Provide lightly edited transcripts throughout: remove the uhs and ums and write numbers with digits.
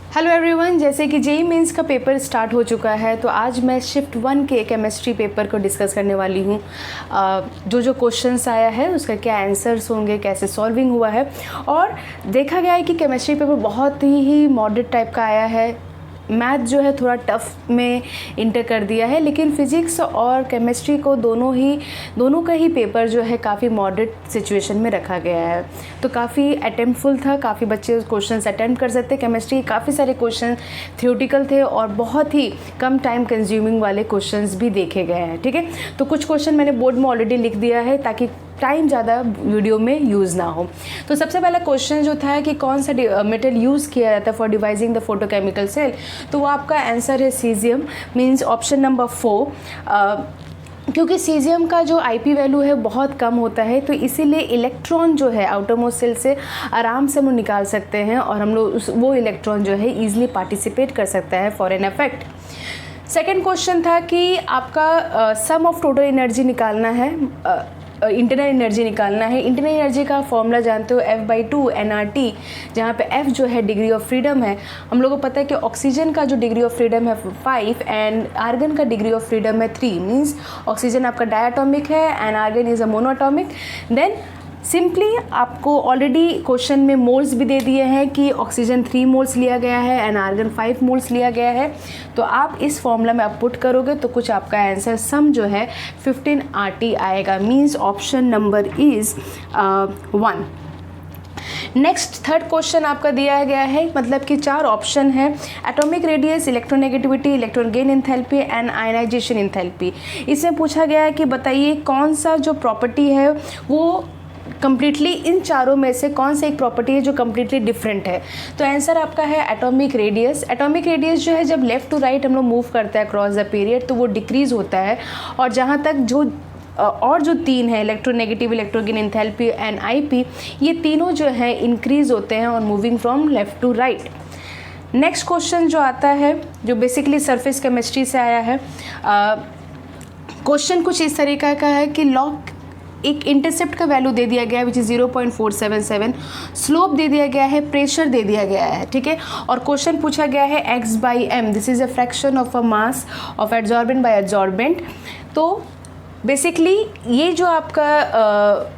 Hello everyone, जैसे कि JEE mains का पेपर स्टार्ट हो चुका है तो आज मैं शिफ्ट 1 के केमिस्ट्री पेपर को डिस्कस करने वाली हूँ। जो क्वेश्चंस आया है उसका क्या आंसर्स होंगे, कैसे सॉल्विंग हुआ है। और देखा गया है कि केमिस्ट्री पेपर बहुत ही मॉडरेट टाइप का आया है। मैथ जो है थोड़ा टफ में इंटर कर दिया है, लेकिन फिज़िक्स और केमिस्ट्री को दोनों का ही पेपर जो है काफ़ी मॉडरेट सिचुएशन में रखा गया है। तो काफ़ी अटेम्प्टफुल था, काफ़ी बच्चे क्वेश्चंस अटेम्प्ट कर सकते। केमिस्ट्री काफ़ी सारे क्वेश्चन थ्योरेटिकल थे और बहुत ही कम टाइम कंज्यूमिंग वाले क्वेश्चंस भी देखे गए हैं। ठीक है, तो कुछ क्वेश्चन मैंने बोर्ड में ऑलरेडी लिख दिया है ताकि टाइम ज़्यादा वीडियो में यूज़ ना हो। तो सबसे पहला क्वेश्चन जो था कि कौन सा मेटल यूज़ किया जाता है for devising the photochemical cell, तो वो आपका आंसर है सीजियम, मीन्स ऑप्शन नंबर 4। क्योंकि सीजियम का जो आईपी वैल्यू है बहुत कम होता है, तो इसीलिए इलेक्ट्रॉन जो है आउटरमोस्ट सेल से आराम से हम लोग निकाल सकते हैं और हम लोग वो इलेक्ट्रॉन जो है ईजिली पार्टिसिपेट कर सकता है for an effect. Second question था कि आपका सम ऑफ टोटल एनर्जी निकालना है, इंटरनल एनर्जी निकालना है। इंटरनल एनर्जी का फॉर्मूला जानते हो F/2 nRT, जहाँ पे F जो है डिग्री ऑफ फ्रीडम है। हम लोगों को पता है कि ऑक्सीजन का जो डिग्री ऑफ फ्रीडम है 5 एंड आर्गन का डिग्री ऑफ फ्रीडम है 3, मीन्स ऑक्सीजन आपका डायटोमिक है and argon is a monoatomic. Then simply आपको ऑलरेडी क्वेश्चन में मोल्स भी दे दिए हैं कि ऑक्सीजन 3 मोल्स लिया गया है एंड आर्गन 5 मोल्स लिया गया है। तो आप इस फॉर्मूला में आप पुट करोगे तो कुछ आपका आंसर सम जो है 15 RT आएगा, means option number is 1। Next third question आपका दिया गया है, मतलब कि 4 ऑप्शन है: atomic radius, electronegativity, electron gain enthalpy and ionisation enthalpy. इसमें पूछा गया है कि बताइए कौन सा जो प्रॉपर्टी है वो कम्प्लीटली इन चारों में से कौन सा एक प्रॉपर्टी है जो कम्प्लीटली डिफरेंट है। तो आंसर आपका है एटॉमिक रेडियस। एटॉमिक रेडियस जो है जब लेफ़्ट टू राइट हम लोग मूव करते हैं क्रॉस द पीरियड तो वो डिक्रीज़ होता है, और जहाँ तक जो 3 है electronegative, electron gain enthalpy and IP, ये तीनों जो है इंक्रीज़ होते हैं और moving from left to right. Next question जो आता है जो बेसिकली सरफेस केमिस्ट्री से आया है, क्वेश्चन कुछ इस तरीका का है कि लॉग एक इंटरसेप्ट का वैल्यू दे दिया गया है विच इज़ 0.477, स्लोप दे दिया गया है, प्रेशर दे दिया गया है। ठीक है, और क्वेश्चन पूछा गया है x/m, this is a fraction of a mass of adsorbent by adsorbent. तो बेसिकली ये जो आपका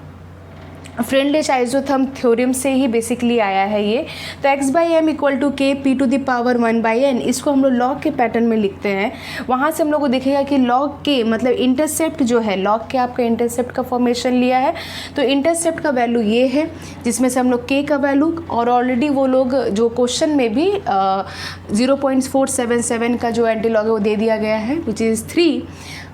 फ्रेंडलिश आइसोथर्म थ्योरम से ही बेसिकली आया है ये। तो x/m = K p⁴ इसको हम लोग लॉग के पैटर्न में लिखते हैं। वहाँ से हम लोग को दिखेगा कि लॉग के मतलब इंटरसेप्ट जो है, लॉग के आपका इंटरसेप्ट का फॉर्मेशन लिया है, तो इंटरसेप्ट का वैल्यू ये है जिसमें से हम लोग k का वैल्यू, और ऑलरेडी वो लोग जो क्वेश्चन में भी 0.477 का जो एंटीलॉग है वो दे दिया गया है विच इज़ 3।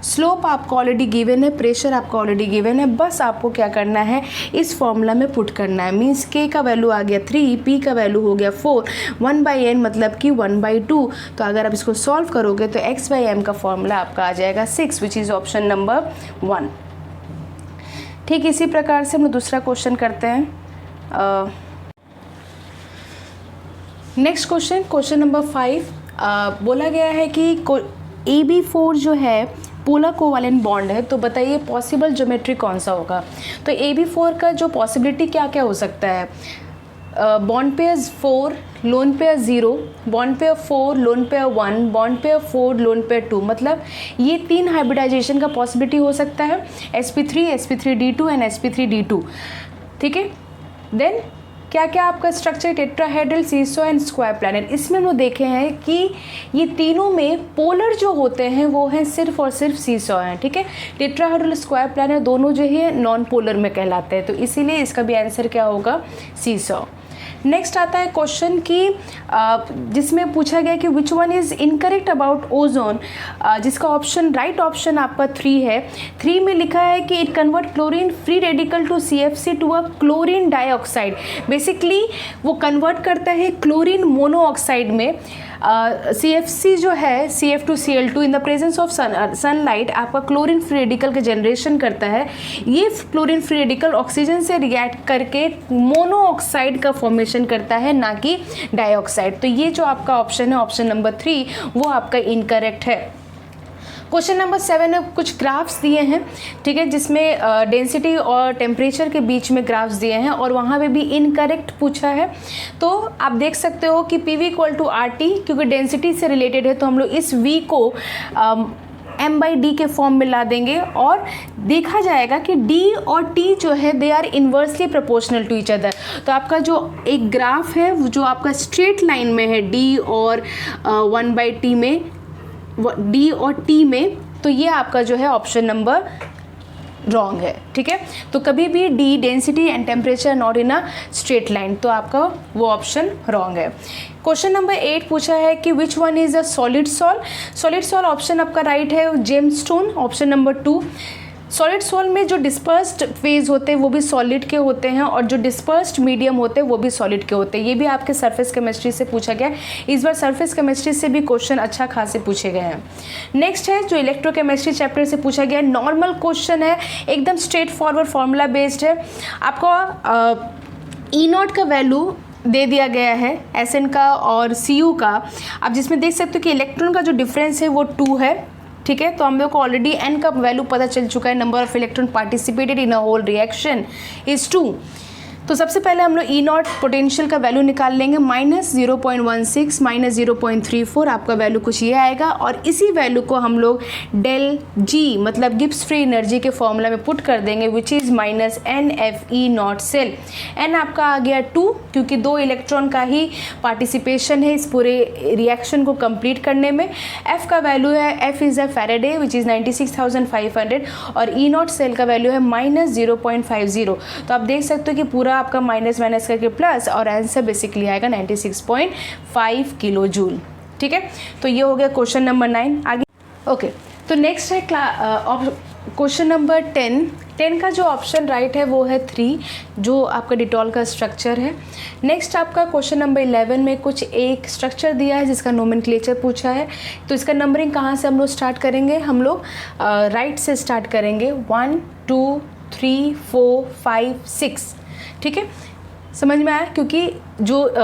स्लोप आपको ऑलरेडी गिवन है, प्रेशर आपको ऑलरेडी गिवन है, बस आपको क्या करना है इस फॉर्मूला में पुट करना है। मीन्स k का वैल्यू आ गया 3, p का वैल्यू हो गया 4, 1/n मतलब कि 1/2। तो अगर आप इसको सॉल्व करोगे तो x/m का फॉर्मूला आपका आ जाएगा 6 विच इज़ ऑप्शन नंबर 1। ठीक इसी प्रकार से हम लोग दूसरा क्वेश्चन करते हैं। नेक्स्ट क्वेश्चन नंबर 5, बोला गया है कि AB4 जो है पोलर कोवैलेंट बॉन्ड है, तो बताइए पॉसिबल ज्योमेट्री कौन सा होगा। तो AB4 का जो पॉसिबिलिटी क्या क्या हो सकता है, bond pair 4, lone pair 0, bond pair 4, lone pair 1, bond pair 4, lone pair 2, मतलब ये 3 हाइब्रिडाइजेशन का पॉसिबिलिटी हो सकता है, sp3, sp3d2 एंड sp3d2। ठीक है, देन क्या क्या आपका structure tetrahedral, seesaw and square planet. इसमें हम लोग देखे हैं कि ये तीनों में पोलर जो होते हैं वो हैं सिर्फ और सिर्फ सीसो हैं। ठीक है, टेट्राहेड्रल, स्क्वायर प्लैनेट दोनों जो है नॉन पोलर में कहलाते हैं, तो इसीलिए इसका भी आंसर क्या होगा, सीसो। नेक्स्ट आता है क्वेश्चन कि जिसमें पूछा गया कि which one is incorrect about ozone, जिसका ऑप्शन राइट ऑप्शन आपका 3 है। 3 में लिखा है कि it convert chlorine free radical to CFC to a chlorine dioxide. Basically वो कन्वर्ट करता है क्लोरीन मोनोऑक्साइड में। CFC जो है CF2Cl2 in the presence of sunlight आपका क्लोरीन फ्री रेडिकल का जनरेशन करता है। ये क्लोरीन फ्री रेडिकल ऑक्सीजन से रिएक्ट करके मोनोऑक्साइड का फॉर्मेशन करता है, ना कि डाइऑक्साइड। तो ये जो आपका ऑप्शन है ऑप्शन नंबर 3 वो आपका इनकरेक्ट है। क्वेश्चन नंबर 7 में कुछ ग्राफ्स दिए हैं, ठीक है, जिसमें डेंसिटी और टेम्परेचर के बीच में ग्राफ्स दिए हैं और वहाँ पे भी इनकरेक्ट पूछा है। तो आप देख सकते हो कि PV = RT, क्योंकि डेंसिटी से रिलेटेड है तो हम लोग इस V को m/d के फॉर्म में ला देंगे और देखा जाएगा कि D और T जो है they are inversely proportional to each other. तो आपका जो एक ग्राफ है जो आपका स्ट्रेट लाइन में है D और 1/t में, D और T में, तो ये आपका जो है ऑप्शन नंबर रॉन्ग है, ठीक है। तो कभी भी D density and temperature not in a straight line, तो आपका वो ऑप्शन रॉन्ग है। क्वेश्चन नंबर 8 पूछा है कि which one is a solid sol. Solid sol option आपका राइट है gemstone, option number 2। Solid sol में जो डिस्पर्स्ड फेज होते हैं वो भी सॉलिड के होते हैं और जो डिस्पर्स्ड मीडियम होते हैं वो भी सॉलिड के होते हैं। ये भी आपके सरफेस केमिस्ट्री से पूछा गया है। इस बार सरफेस केमिस्ट्री से भी क्वेश्चन अच्छा खासे पूछे गए हैं। नेक्स्ट है जो इलेक्ट्रोकेमिस्ट्री चैप्टर से पूछा गया है, नॉर्मल क्वेश्चन है, एकदम स्ट्रेट फॉरवर्ड फॉर्मूला बेस्ड है। आपको E0 का वैल्यू दे दिया गया है Sn का और Cu का। आप जिसमें देख सकते हो कि इलेक्ट्रॉन का जो डिफरेंस है वो 2 है, ठीक है। तो हम लोग को ऑलरेडी n का वैल्यू पता चल चुका है, number of electron participated in a whole reaction is 2। तो सबसे पहले हम लोग E0 पोटेंशियल का वैल्यू निकाल लेंगे, -0.16 -0.34 आपका वैल्यू कुछ ये आएगा और इसी वैल्यू को हम लोग डेल G मतलब गिब्स फ्री एनर्जी के फॉर्मूला में पुट कर देंगे, which is -NFE0 cell. n आपका आ गया 2, क्योंकि 2 इलेक्ट्रॉन का ही पार्टिसिपेशन है इस पूरे रिएक्शन को कंप्लीट करने में। f का वैल्यू है, f is a Faraday which is 96,500 और E0 सेल का वैल्यू है -0.50। तो आप देख सकते हो कि पूरा आपका माइनस करके प्लस और आंसर बेसिकली आएगा 96.5 किलो जूल, ठीक है। तो ये हो गया क्वेश्चन नंबर 9। आगे ओके, तो नेक्स्ट है क्वेश्चन नंबर 10 का जो ऑप्शन राइट है वो है 3, जो आपका डिटॉल का स्ट्रक्चर है। नेक्स्ट आपका क्वेश्चन नंबर 11 में कुछ एक स्ट्रक्चर दिया है जिसका नोमेनक्लेचर पूछा है। तो इसका नंबरिंग कहाँ से हम लोग स्टार्ट करेंगे, हम लोग राइट से स्टार्ट करेंगे, 1 2 3 4 5 6, ठीक है। समझ में आया, क्योंकि जो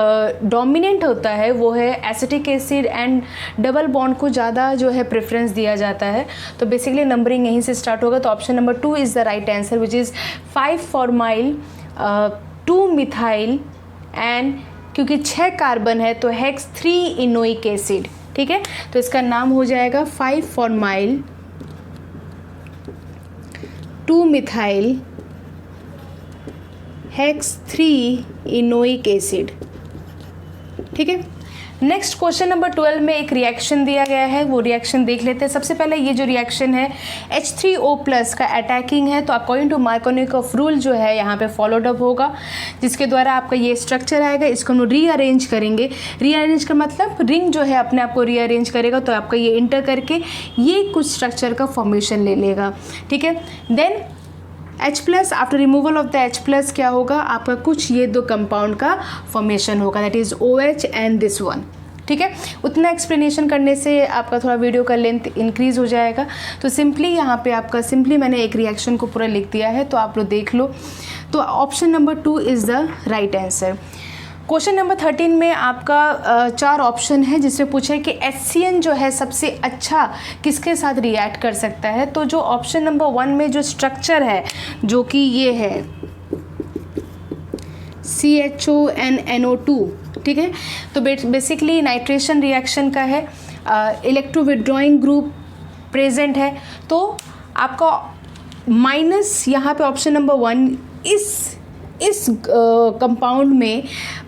डोमिनेंट होता है वो है acetic acid and double bond को ज़्यादा जो है प्रेफरेंस दिया जाता है। तो बेसिकली नंबरिंग यहीं से स्टार्ट होगा। तो option number 2 is the right answer which is 5 formyl 2 methyl and क्योंकि 6 कार्बन है तो हेक्स 3 इनोइक एसिड, ठीक है। तो इसका नाम हो जाएगा 5 फॉर्माइल 2 मिथाइल हेक्स 3 इनोइक एसिड, ठीक है। नेक्स्ट क्वेश्चन नंबर 12 में एक रिएक्शन दिया गया है, वो रिएक्शन देख लेते हैं। सबसे पहले ये जो रिएक्शन है H3O+ का अटैकिंग है, तो अकॉर्डिंग टू मार्कोनिकॉफ रूल जो है यहाँ पे फॉलोड अप होगा, जिसके द्वारा आपका ये स्ट्रक्चर आएगा। इसको हम रीअरेंज करेंगे। रीअरेंज का मतलब रिंग जो है अपने आप को रीअरेंज करेगा, तो आपका ये इंटर करके ये कुछ स्ट्रक्चर का फॉर्मेशन ले लेगा, ठीक है। Then H+ after removal of the H+ क्या होगा, आपका कुछ ये 2 कंपाउंड का फॉर्मेशन होगा, that is OH and this one, ठीक है। उतना एक्सप्लेनेशन करने से आपका थोड़ा वीडियो का लेंथ इंक्रीज़ हो जाएगा। तो सिंपली यहाँ पे आपका सिंपली मैंने एक रिएक्शन को पूरा लिख दिया है, तो आप लोग देख लो। तो option number 2 is the right answer. Question number 13 में आपका 4 ऑप्शन है, जिसमें पूछा है कि HCN जो है सबसे अच्छा किसके साथ रिएक्ट कर सकता है। तो जो ऑप्शन नंबर 1 में जो स्ट्रक्चर है जो कि ये है CHONNO2, ठीक है। तो बेसिकली नाइट्रेशन रिएक्शन का है, इलेक्ट्रो विड्रॉइंग ग्रुप प्रेजेंट है। तो आपका माइनस यहाँ पे ऑप्शन नंबर 1 इस कंपाउंड में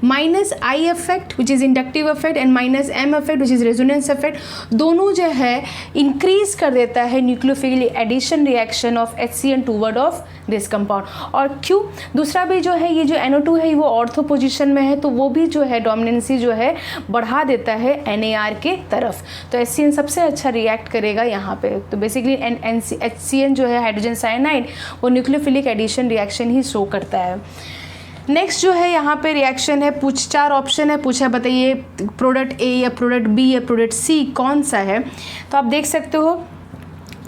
-I effect which is inductive effect and -M effect which is resonance effect, दोनों जो है इंक्रीज कर देता है nucleophile addition reaction of HCN toward of this compound. और क्यों, दूसरा भी जो है ये जो NO2 है वो ऑर्थो पोजीशन में है, तो वो भी जो है डोमिनेंसी जो है बढ़ा देता है NAR के तरफ। तो HCN सबसे अच्छा रिएक्ट करेगा यहाँ पे। तो बेसिकली HCN जो है हाइड्रोजन साइनाइड वो न्यूक्लियोफिलिक एडिशन रिएक्शन ही शो करता है। नेक्स्ट जो है यहाँ पे रिएक्शन है, 4 ऑप्शन है, पूछा बताइए प्रोडक्ट A या प्रोडक्ट B या प्रोडक्ट C कौन सा है। तो आप देख सकते हो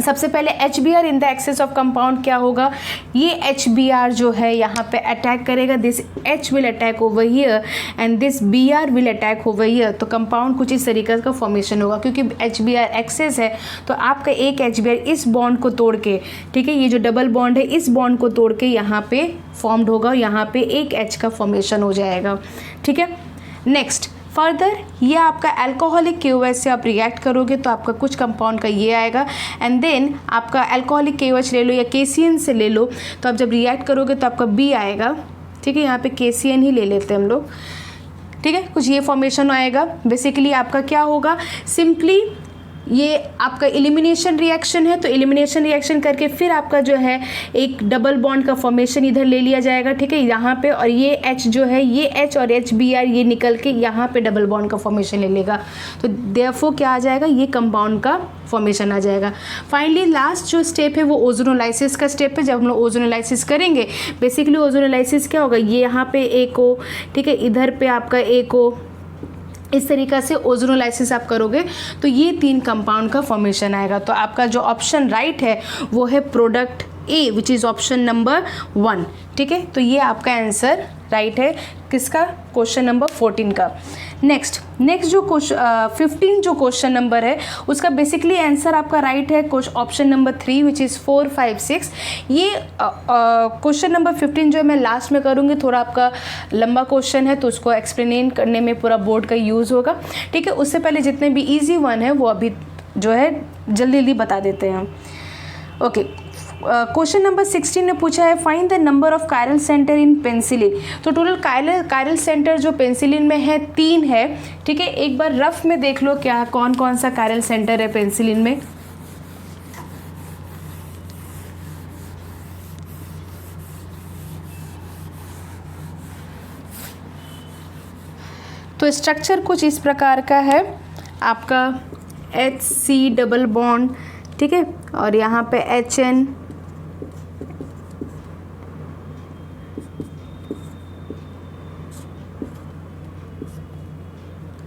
सबसे पहले HBr in the excess of compound क्या होगा, ये HBr जो है यहाँ पे अटैक करेगा, this H will attack over here and this Br will attack over here, तो कंपाउंड कुछ इस तरीके का फॉर्मेशन होगा। क्योंकि HBr एक्सेस है तो आपका एक HBr इस बॉन्ड को तोड़ के, ठीक है, ये जो डबल बॉन्ड है इस बॉन्ड को तोड़ के यहाँ पे फॉर्म्ड होगा, यहाँ पे एक H का फॉर्मेशन हो जाएगा, ठीक है। नेक्स्ट फर्दर ये आपका अल्कोहलिक KOH से आप रिएक्ट करोगे तो आपका कुछ कंपाउंड का ये आएगा, एंड देन आपका अल्कोहलिक KOH ले लो या KCN से ले लो, तो आप जब रिएक्ट करोगे तो आपका B आएगा, ठीक है, यहाँ पे KCN ही ले लेते हैं हम लोग, ठीक है, कुछ ये फॉर्मेशन आएगा। बेसिकली आपका क्या होगा, सिंपली ये आपका एलिमिनेशन रिएक्शन है, तो एलिमिनेशन रिएक्शन करके फिर आपका जो है एक डबल बॉन्ड का फॉर्मेशन इधर ले लिया जाएगा, ठीक है, यहाँ पे, और ये H जो है ये H और HBr ये निकल के यहाँ पे डबल बॉन्ड का फॉर्मेशन ले लेगा, तो देयरफॉर क्या आ जाएगा, ये कंपाउंड का फॉर्मेशन आ जाएगा। फाइनली लास्ट जो स्टेप है वो ओजोनोलाइसिस का स्टेप है। जब हम लोग ओजोनोलाइसिस करेंगे, बेसिकली ओजोनोलाइसिस क्या होगा, ये यहाँ पे एक हो, ठीक है, इधर पे आपका एक हो, इस तरीक़ा से ओजोनोलाइसिस आप करोगे तो ये 3 कंपाउंड का फॉर्मेशन आएगा। तो आपका जो ऑप्शन राइट है वो है product A which is option number 1, ठीक है, तो ये आपका आंसर राइट है किसका, क्वेश्चन नंबर 14 का। नेक्स्ट जो 15 जो क्वेश्चन नंबर है उसका बेसिकली आंसर आपका राइट है ऑप्शन नंबर 3 विच इज़ 4, 5, 6। ये क्वेश्चन नंबर 15 जो है मैं लास्ट में करूँगी, थोड़ा आपका लंबा क्वेश्चन है तो उसको एक्सप्लेन करने में पूरा बोर्ड का यूज़ होगा, ठीक है। उससे पहले जितने भी ईजी वन है वो अभी जो है जल्दी बता देते हैं। ओके, क्वेश्चन नंबर 16 ने पूछा है find the number of chiral centre in penicillin. तो टोटल कायरल सेंटर जो पेंसिलिन में है 3 है, ठीक है। एक बार रफ में देख लो क्या कौन कौन सा कायरल सेंटर है पेंसिलिन में। तो स्ट्रक्चर कुछ इस प्रकार का है आपका HC डबल बॉन्ड, ठीक है, और यहाँ पे HN,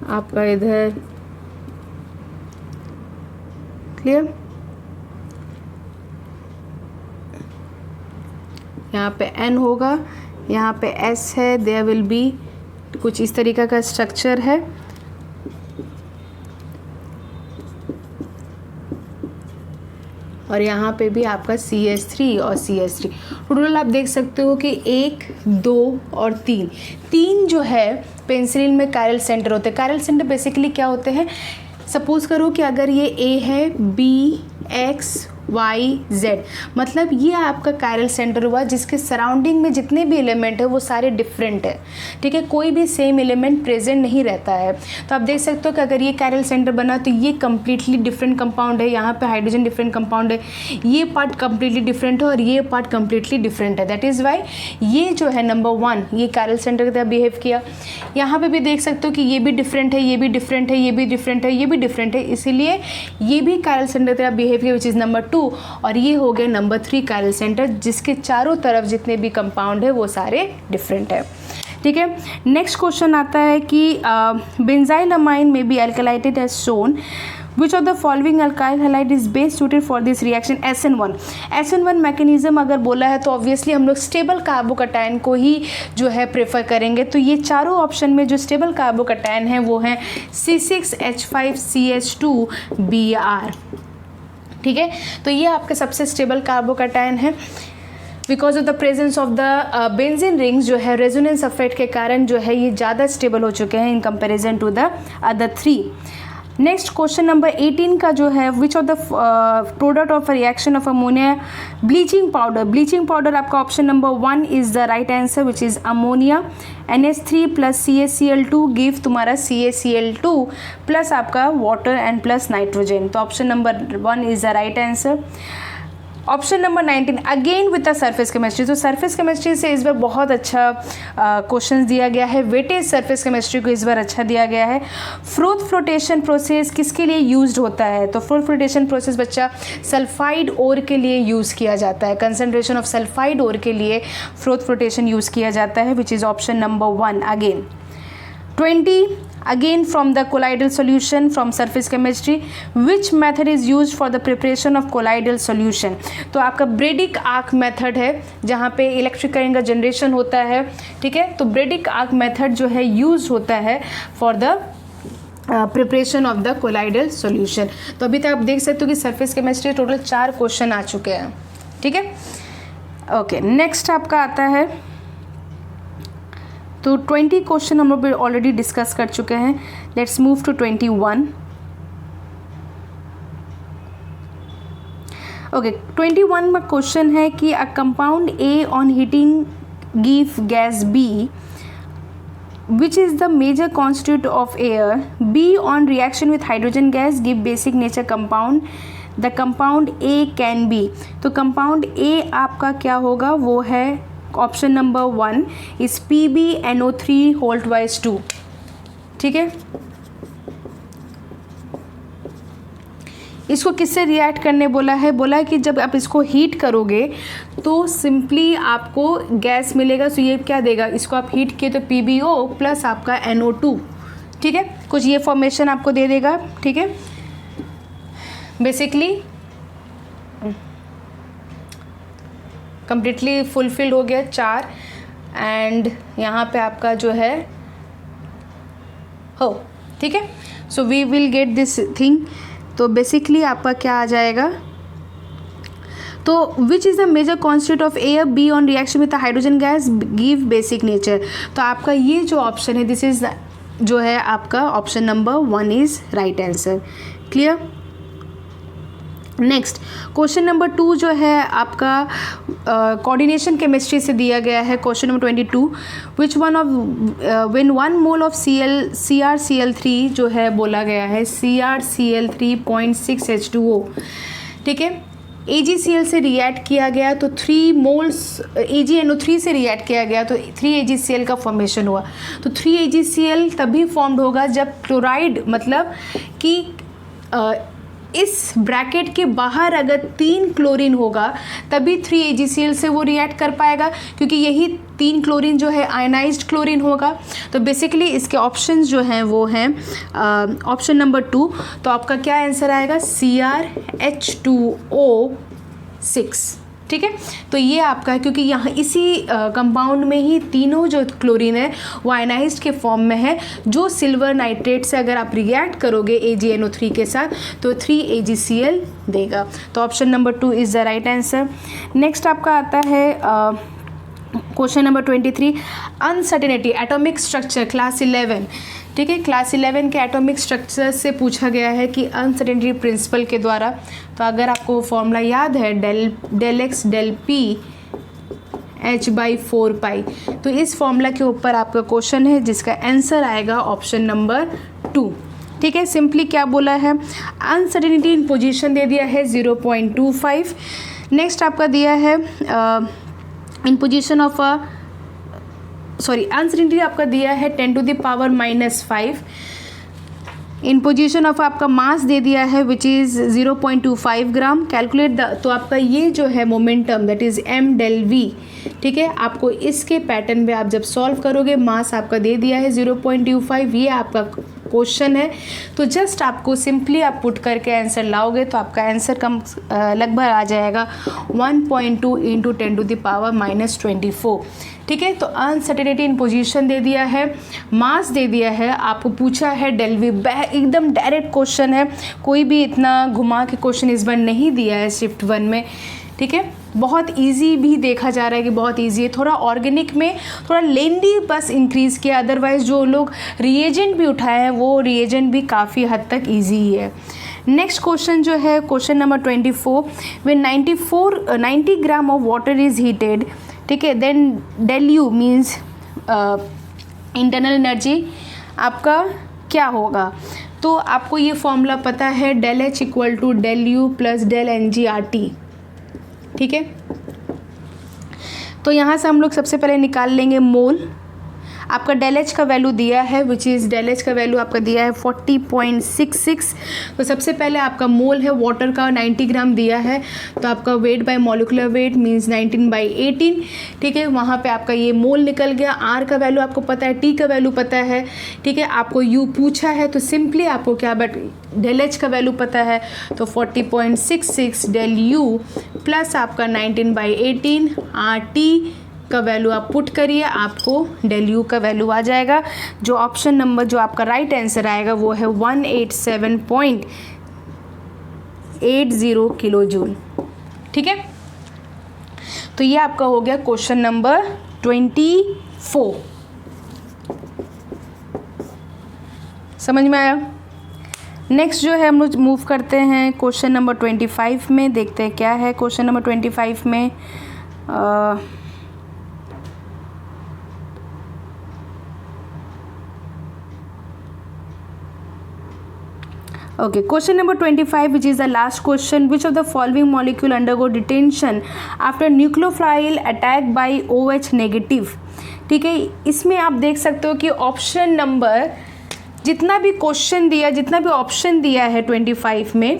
आपका इधर क्लियर, यहाँ पे N होगा, यहाँ पे S है, देयर विल बी कुछ इस तरीका का स्ट्रक्चर है। और यहाँ पे भी आपका CH3 और CH3। टोटल आप देख सकते हो कि 1, 2 और 3 जो है पेंसिलिन में कायरल सेंटर होते हैं। कायरल सेंटर बेसिकली क्या होते हैं, सपोज करो कि अगर ये A है, B, X, Y, Z, मतलब ये आपका कायरल सेंटर हुआ जिसके सराउंडिंग में जितने भी एलिमेंट है वो सारे डिफरेंट है, ठीक है, कोई भी सेम एलिमेंट प्रेजेंट नहीं रहता है। तो आप देख सकते हो कि अगर ये कायरल सेंटर बना तो ये कम्प्लीटली डिफरेंट कंपाउंड है, यहाँ पे हाइड्रोजन डिफरेंट कंपाउंड है, ये पार्ट कम्प्लीटली डिफरेंट है और ये पार्ट कम्प्लीटली डिफरेंट है। दैट इज़ वाई ये जो है नंबर 1 ये कायरल सेंटर की तरह बिहेव किया। यहाँ पर भी देख सकते हो कि ये भी डिफरेंट है, ये भी डिफरेंट है, ये भी डिफरेंट है, ये भी डिफरेंट है, इसीलिए ये भी कायरल सेंटर की तरह बिहेव किया विच इज़ नंबर 2। और ये हो गया नंबर 3 कायरल सेंटर जिसके चारों तरफ जितने भी कंपाउंड है वो सारे डिफरेंट है, ठीक है। नेक्स्ट क्वेश्चन आता है कि बेंजाइल अमाइन में be alkylated as shown which of the following alkyl halide is best suited for this reaction SN1 mechanism अगर बोला है तो ऑब्वियसली हम लोग स्टेबल कार्बोकैटायन को ही जो है प्रेफर करेंगे। तो ये चारों ऑप्शन में जो स्टेबल कार्बोकैटायन है वो है C6H5CH2Br, ठीक है। तो ये आपके सबसे स्टेबल कार्बोकैटायन है। Because of the presence of the benzene rings जो है रेजोनेंस इफेक्ट के कारण जो है ये ज़्यादा स्टेबल हो चुके हैं in comparison to the other 3। Next question number 18 का जो है which of the product of reaction of ammonia bleaching powder आपका option number 1 is the right answer which is ammonia. NH3 plus CaCl2 give तुम्हारा CaCl2 plus आपका water and plus nitrogen. तो option number 1 is the right answer. Option number 19 again with the surface chemistry. तो surface chemistry से इस बार बहुत अच्छा question दिया गया है, वेटेज सरफेस केमिस्ट्री को इस बार अच्छा दिया गया है। फ्रूट फ्लोटेशन प्रोसेस किसके लिए यूज्ड होता है, तो फ्रूट फ्लोटेशन प्रोसेस बच्चा सल्फाइड ओर के लिए यूज़ किया जाता है, कंसनट्रेशन ऑफ सल्फाइड ओर के लिए फ्रूट फ्लोटेशन यूज़ किया जाता है which is option number 1 again. 20 Again from the colloidal solution from surface chemistry, which method is used for the preparation of colloidal solution? तो आपका ब्रेडिक आर्क मेथड है जहाँ पे इलेक्ट्रिक करंट का generation होता है, ठीक है। तो ब्रेडिक आर्क मेथड जो है यूज होता है for the preparation of the colloidal solution. तो अभी तक आप देख सकते हो कि सरफेस केमिस्ट्री टोटल 4 क्वेश्चन आ चुके हैं, ठीक है। ओके, नेक्स्ट आपका आता है, तो 20 क्वेश्चन हम लोग ऑलरेडी डिस्कस कर चुके हैं। Let's move to 21। ओके, 21 में क्वेश्चन है कि a compound A on heating give gas B which is the major constituent of air, B on reaction with hydrogen gas give basic nature compound, the compound A can be। तो compound A आपका क्या होगा, वो है option number 1 इस PbNO3 whole twice 2, ठीक है। इसको किससे रिएक्ट करने बोला है, बोला है कि जब आप इसको हीट करोगे तो सिंपली आपको गैस मिलेगा। सो ये क्या देगा, इसको आप हीट किए तो PbO प्लस आपका NO2, ठीक है। कुछ ये फॉर्मेशन आपको दे देगा, ठीक है। बेसिकली कंप्लीटली फुलफिल्ड हो गया 4, एंड यहाँ पे आपका जो है हो, ठीक है। So we will get this thing. तो बेसिकली आपका क्या आ जाएगा, तो which is the major constitute of air, B on reaction with hydrogen gas give basic nature. तो आपका ये जो ऑप्शन है दिस इज जो है आपका option number 1 is right answer. Clear. Next question number 2 जो है आपका कोऑर्डिनेशन केमिस्ट्री से दिया गया है। Question number 22, which one of when 1 mole of CrCl3 जो है बोला गया है CrCl3.6 H2O, ठीक है। AgCl से रिएक्ट किया गया तो 3 मोल्स AgNO3 से रिएक्ट किया गया तो 3 AgCl का फॉर्मेशन हुआ। तो 3 AgCl तभी फॉर्म्ड होगा जब क्लोराइड, मतलब कि इस ब्रैकेट के बाहर अगर 3 क्लोरीन होगा तभी 3 AgCl से वो रिएक्ट कर पाएगा, क्योंकि यही 3 क्लोरीन जो है आयनाइज्ड क्लोरीन होगा। तो बेसिकली इसके ऑप्शंस जो हैं वो हैं ऑप्शन नंबर 2। तो आपका क्या आंसर आएगा, CrH2O6, ठीक है। तो ये आपका है, क्योंकि यहाँ इसी कंपाउंड में ही तीनों जो क्लोरीन है वो आयनाइज्ड के फॉर्म में है, जो सिल्वर नाइट्रेट से अगर आप रिएक्ट करोगे AgNO3 के साथ तो 3 AgCl देगा। तो option number 2 is the right answer. Next आपका आता है question number 23, uncertainty atomic structure class 11, ठीक है। क्लास 11 के एटॉमिक स्ट्रक्चर से पूछा गया है कि अनसर्टेनिटी प्रिंसिपल के द्वारा। तो अगर आपको फॉर्मूला याद है del x del p H/4 pi, तो इस फॉर्मूला के ऊपर आपका क्वेश्चन है जिसका आंसर आएगा ऑप्शन नंबर 2, ठीक है। सिंपली क्या बोला है, अनसर्टेनिटी इन पोजीशन दे दिया है 0.25। नेक्स्ट आपका दिया है इन पोजीशन ऑफ अनसर्टेनिटी आपका दिया है 10⁻⁻5। इन पोजीशन ऑफ आपका मास दे दिया है which is 0.25 gram. Calculate the, तो आपका ये जो है मोमेंटम दैट इज़ m∇v, ठीक है। आपको इसके पैटर्न पे आप जब सॉल्व करोगे, मास आपका दे दिया है 0.25, ये आपका क्वेश्चन है। तो जस्ट आपको सिंपली आप पुट करके आंसर लाओगे तो आपका आंसर कम लगभग आ जाएगा 1.2 × 10⁻⁻24, ठीक है। तो अनसर्टेनिटी इन पोजीशन दे दिया है, मास दे दिया है, आपको पूछा है डेल वी, एकदम डायरेक्ट क्वेश्चन है, कोई भी इतना घुमा के क्वेश्चन इस बार नहीं दिया है शिफ्ट 1 में, ठीक है। बहुत इजी भी देखा जा रहा है कि बहुत इजी है, थोड़ा ऑर्गेनिक में थोड़ा लेंदी बस इंक्रीज़ किया, अदरवाइज जो लोग रिएजेंट भी उठाए हैं वो रिएजेंट भी काफ़ी हद तक इजी ही है। नेक्स्ट क्वेश्चन जो है question number 24, when 90 gram of water is heated, ठीक है, then del U means internal energy आपका क्या होगा। तो आपको ये फॉर्मूला पता है, del H equal to del U plus del NG/RT, ठीक है। तो यहाँ से हम लोग सबसे पहले निकाल लेंगे मोल। आपका डेल एच का वैल्यू दिया है विच इज़ डेल एच का वैल्यू आपका दिया है 40.66। तो सबसे पहले आपका मोल है वाटर का 90 ग्राम दिया है, तो आपका weight by molecular weight means 19/18। ठीक है, वहाँ पे आपका ये मोल निकल गया। आर का वैल्यू आपको पता है, टी का वैल्यू पता है। ठीक है, आपको यू पूछा है तो सिंपली आपको क्या बट डेल एच का वैल्यू पता है, तो 40.66 डेल यू प्लस आपका 19/18 आर टी का वैल्यू आप पुट करिए, आपको डेल यू का वैल्यू आ जाएगा। जो ऑप्शन नंबर जो आपका राइट आंसर आएगा वो है 187.80 किलो जूल। ठीक है, तो ये आपका हो गया क्वेश्चन नंबर 24। समझ में आया? नेक्स्ट जो है हम लोग मूव करते हैं क्वेश्चन नंबर 25 में। देखते हैं क्या है क्वेश्चन नंबर 25 में। Okay, question number 25, which is the last question. Which of the following molecule undergo detention after nucleophile attack by OH negative? ठीक है, इसमें आप देख सकते हो कि ऑप्शन नंबर जितना भी क्वेश्चन दिया, जितना भी ऑप्शन दिया है 25 में,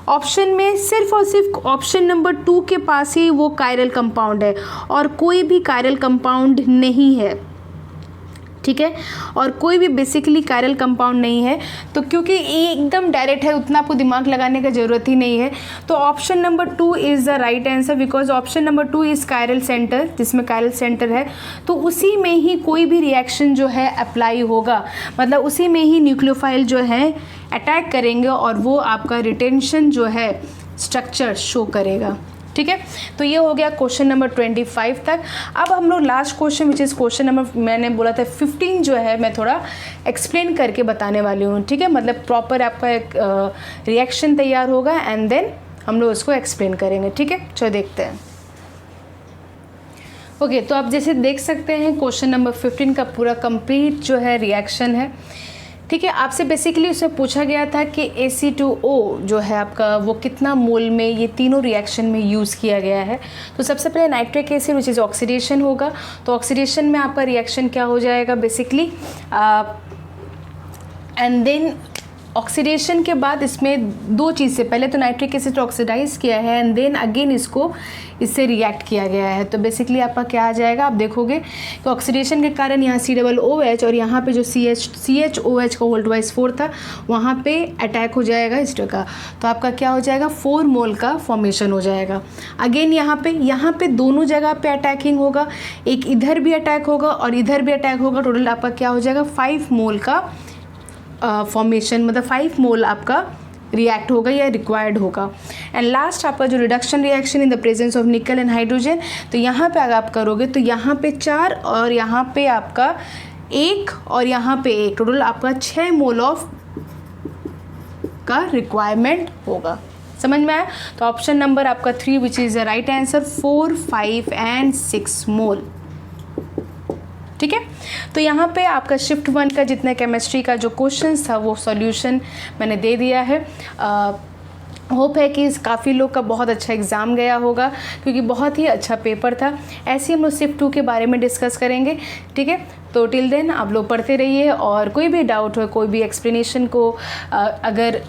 ऑप्शन में सिर्फ और सिर्फ ऑप्शन नंबर 2 के पास ही वो कायरल कंपाउंड है और कोई भी कायरल कंपाउंड नहीं है। ठीक है, और कोई भी बेसिकली कायरल कंपाउंड नहीं है। तो क्योंकि ये एकदम डायरेक्ट है, उतना आपको दिमाग लगाने का ज़रूरत ही नहीं है। तो option number 2 is the right answer, because option number 2 is chiral centre, जिसमें कायरल सेंटर है तो उसी में ही कोई भी रिएक्शन जो है अप्लाई होगा, मतलब उसी में ही न्यूक्लियोफाइल जो है अटैक करेंगे और वो आपका रिटेंशन जो है स्ट्रक्चर शो करेगा। ठीक है, तो ये हो गया क्वेश्चन नंबर 25 तक। अब हम लोग last question which is question number, मैंने बोला था 15 जो है मैं थोड़ा एक्सप्लेन करके बताने वाली हूँ। ठीक है, मतलब प्रॉपर आपका एक रिएक्शन तैयार होगा एंड देन हम लोग उसको एक्सप्लेन करेंगे। ठीक है, चलो देखते हैं। ओके, तो आप जैसे देख सकते हैं क्वेश्चन नंबर 15 का पूरा कंप्लीट जो है रिएक्शन है। ठीक है, आपसे बेसिकली उसमें पूछा गया था कि AC2O जो है आपका वो कितना मोल में ये तीनों रिएक्शन में यूज़ किया गया है। तो सबसे पहले nitric acid which is oxidation होगा। तो ऑक्सीडेशन में आपका रिएक्शन क्या हो जाएगा बेसिकली, एंड देन ऑक्सीडेशन के बाद इसमें दो चीज़ से, पहले तो नाइट्रिक एसिड ऑक्सीडाइज किया है एंड देन अगेन इसको इससे रिएक्ट किया गया है। तो बेसिकली आपका क्या आ जाएगा, आप देखोगे कि ऑक्सीडेशन के कारण यहाँ COOH और यहाँ पे जो CHOH का होल्ड वाइज 4 था वहाँ पे अटैक हो जाएगा इस का। तो आपका क्या हो जाएगा, 4 मोल का फॉर्मेशन हो जाएगा। अगेन यहाँ पे दोनों जगह पे अटैकिंग होगा, एक इधर भी अटैक होगा और इधर भी अटैक होगा। टोटल आपका क्या हो जाएगा, 5 मोल का फॉर्मेशन, मतलब 5 मोल आपका रिएक्ट होगा या रिक्वायर्ड होगा। एंड लास्ट आपका जो reduction reaction in the presence of निकल एंड हाइड्रोजन, तो यहाँ पे अगर आप करोगे तो यहाँ पे 4 और यहाँ पे आपका 1 और यहाँ पे 1, टोटल आपका 6 मोल ऑफ का रिक्वायरमेंट होगा। समझ में आया? तो ऑप्शन नंबर आपका 3 विच is the right answer, 4, 5 and 6 मोल। ठीक है, तो यहाँ पे आपका शिफ्ट 1 का जितने केमिस्ट्री का जो क्वेश्चंस था वो सॉल्यूशन मैंने दे दिया है। होप है कि काफ़ी लोग का बहुत अच्छा एग्ज़ाम गया होगा क्योंकि बहुत ही अच्छा पेपर था। ऐसे हम लोग शिफ्ट 2 के बारे में डिस्कस करेंगे। ठीक है, तो टिल देन आप लोग पढ़ते रहिए और कोई भी डाउट हो, कोई भी एक्सप्लेनेशन को अगर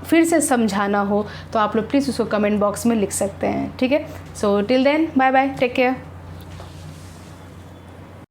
फिर से समझाना हो तो आप लोग प्लीज़ उसको कमेंट बॉक्स में लिख सकते हैं। ठीक है, so till then bye bye, take care.